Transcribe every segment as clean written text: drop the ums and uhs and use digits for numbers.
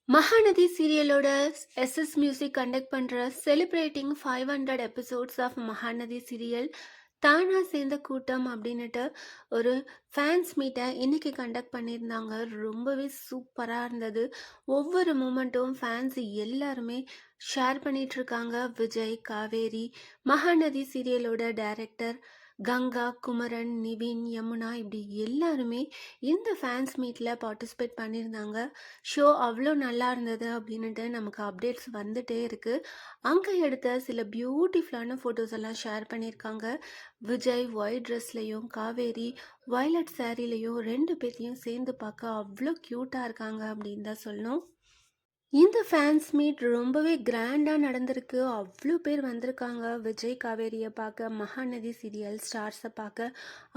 மகாநதி சீரியலோட SS music conduct பண்ணுற celebrating 500 episodes of Mahanadi serial தானா சேர்ந்த கூட்டம் அப்படின்னுட்டு ஒரு ஃபேன்ஸ் மீட்டை இன்னைக்கு கண்டக்ட் பண்ணியிருந்தாங்க. ரொம்பவே சூப்பராக இருந்தது. ஒவ்வொரு மூமெண்ட்டும் ஃபேன்ஸ் எல்லாருமே ஷேர் பண்ணிட்டு இருக்காங்க. விஜய், காவேரி, மகாநதி சீரியலோட டைரக்டர் கங்கா, குமரன், நிவின், யமுனா இப்படி எல்லாருமே இந்த ஃபேன்ஸ் மீட்டில் பார்ட்டிசிபேட் பண்ணியிருந்தாங்க. ஷோ அவ்வளோ நல்லா இருந்தது அப்படின்னுட்டு நமக்கு அப்டேட்ஸ் வந்துட்டே இருக்குது. அங்கே எடுத்த சில பியூட்டிஃபுல்லான ஃபோட்டோஸ் எல்லாம் ஷேர் பண்ணியிருக்காங்க. விஜய் ஒயிட் ட்ரெஸ்லையும் காவேரி வயலட் சாரீலையும் ரெண்டு பேர்த்தையும் சேர்ந்து பார்க்க அவ்வளோ க்யூட்டாக இருக்காங்க அப்படின்னு தான் சொல்லணும். இந்த ஃபேன்ஸ் மீட் ரொம்பவே கிராண்டாக நடந்திருக்கு. அவ்வளோ பேர் வந்திருக்காங்க விஜய் காவேரியை பார்க்க, மகாநதி சீரியல் ஸ்டார்ஸை பார்க்க.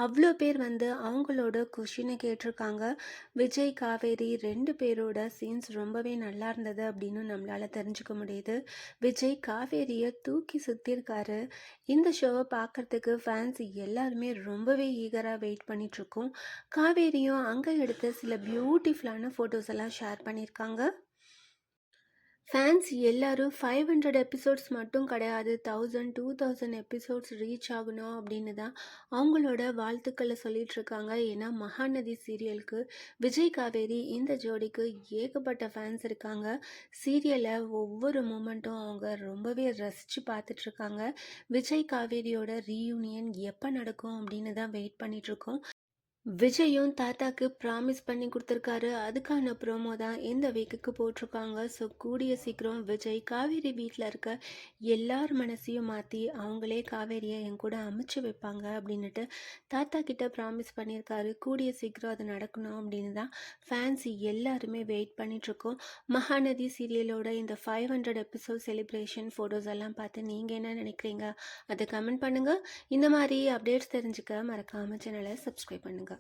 அவ்வளோ பேர் வந்து அவங்களோட கொஷினை கேட்டிருக்காங்க. விஜய் காவேரி ரெண்டு பேரோட சீன்ஸ் ரொம்பவே நல்லா இருந்தது அப்படின்னு நம்மளால் தெரிஞ்சுக்க முடியுது. விஜய் காவேரியை தூக்கி சுற்றிருக்காரு. இந்த ஷோவை பார்க்குறதுக்கு ஃபேன்ஸ் எல்லாருமே ரொம்பவே ஈகராக வெயிட் பண்ணிகிட்ருக்கோம். காவேரியும் அங்கே எடுத்த சில பியூட்டிஃபுல்லான ஃபோட்டோஸ் எல்லாம் ஷேர் பண்ணியிருக்காங்க. ஃபேன்ஸ் எல்லாரும் 500 எபிசோட்ஸ் மட்டும் கிடையாது, 1000-2000 எபிசோட்ஸ் ரீச் ஆகணும் அப்படின்னு தான் அவங்களோட வாழ்த்துக்களை சொல்லிட்டு இருக்காங்க. ஏன்னா மகாநதி சீரியலுக்கு விஜய் காவேரி இந்த ஜோடிக்கு ஏகப்பட்ட ஃபேன்ஸ் இருக்காங்க. சீரியலை ஒவ்வொரு மூமெண்ட்டும் அவங்க ரொம்பவே ரசித்து பார்த்துட்ருக்காங்க. விஜய் காவேரியோட ரீயூனியன் எப்போ நடக்கும் அப்படின்னு தான் வெயிட் பண்ணிகிட்ருக்கோம். விஜயும் தாத்தாக்கு ப்ராமிஸ் பண்ணி கொடுத்துருக்காரு. அதுக்கான ப்ரோமோ தான் இந்த வீக்குக்கு போட்டிருக்காங்க. ஸோ கூடிய சீக்கிரம் விஜய் காவேரி வீட்டில் இருக்க எல்லார் மனசையும் மாற்றி அவங்களே காவேரியை என் கூட அமைச்சு வைப்பாங்க அப்படின்னுட்டு தாத்தா கிட்ட ப்ராமிஸ் பண்ணியிருக்காரு. கூடிய சீக்கிரம் அது நடக்கணும் அப்படின்னு தான் ஃபேன்ஸ் எல்லாருமே வெயிட் பண்ணிகிட்ருக்கோம். மகாநதி சீரியலோட இந்த 500 எபிசோட் செலிப்ரேஷன் ஃபோட்டோஸ் எல்லாம் பார்த்து நீங்கள் என்ன நினைக்கிறீங்க அதை கமெண்ட் பண்ணுங்கள். இந்த மாதிரி அப்டேட்ஸ் தெரிஞ்சுக்க மறக்காமல் சேனலை சப்ஸ்கிரைப் பண்ணுங்கள்.